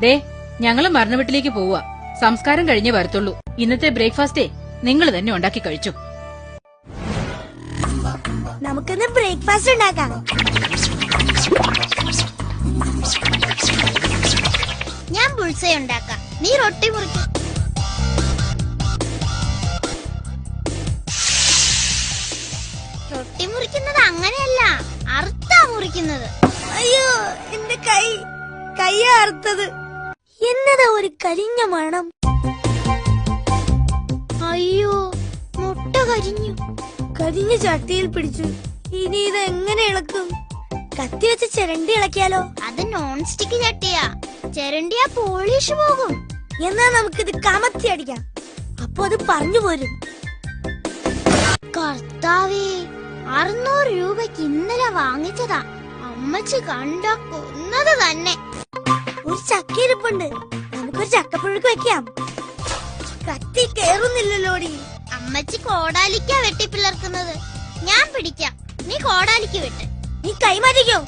ദേ, ഞങ്ങള് മരണ വീട്ടിലേക്ക് പോവുക. സംസ്കാരം കഴിഞ്ഞേ വരത്തുള്ളൂ. ഇന്നത്തെ ബ്രേക്ക്ഫാസ്റ്റേ നിങ്ങൾ തന്നെ ഉണ്ടാക്കി കഴിച്ചു. നമുക്കിന്ന് ബ്രേക്ക്ഫാസ്റ്റ് ഉണ്ടാക്കാം. ഞാൻ ബുൾസൈ ഉണ്ടാക്കാം. നീ റൊട്ടി മുറിക്കും. റൊട്ടി മുറിക്കുന്നത് അങ്ങനെയല്ല, അറുത്താ മുറിക്കുന്നത്. അയ്യോ, എന്റെ കൈ അറുത്തത്. എന്നതാ ഒരു കരിഞ്ഞ മണം. അയ്യോ, മുട്ട കരിഞ്ഞു. കരിഞ്ഞ ചട്ടിയിൽ പിടിച്ചു. ഇനി ഇത് എങ്ങനെ ഇളക്കും? കത്തി വെച്ച് ചിരണ്ടി ഇളക്കിയാലോ? അത് നോൺ സ്റ്റിക്ക് ചട്ടിയാ. ചിരണ്ടിയാ പോളിഷ് പോകും. എന്നാ നമുക്കിത് കമത്തി അടിക്കാം. അപ്പൊ അത് പറഞ്ഞു പോരും. കർത്താവേ, 600 രൂപയ്ക്ക് ഇന്നലെ വാങ്ങിച്ചതാ. അമ്മച്ചി കണ്ട കൊന്നത് തന്നെ. ഒരു ചക്ക ഇരിപ്പുണ്ട്. നമുക്കൊരു ചക്കപ്പുഴുക്ക് വെക്കാം. കത്തി കേറുന്നില്ലല്ലോടി. അമ്മച്ചി കോടാലിക്കാ വെട്ടിപ്പിളർക്കുന്നത്. ഞാൻ പിടിക്കാം, നീ കോടാലിക്ക് വെട്ട്. നീ കൈമാറ്റിക്കോ.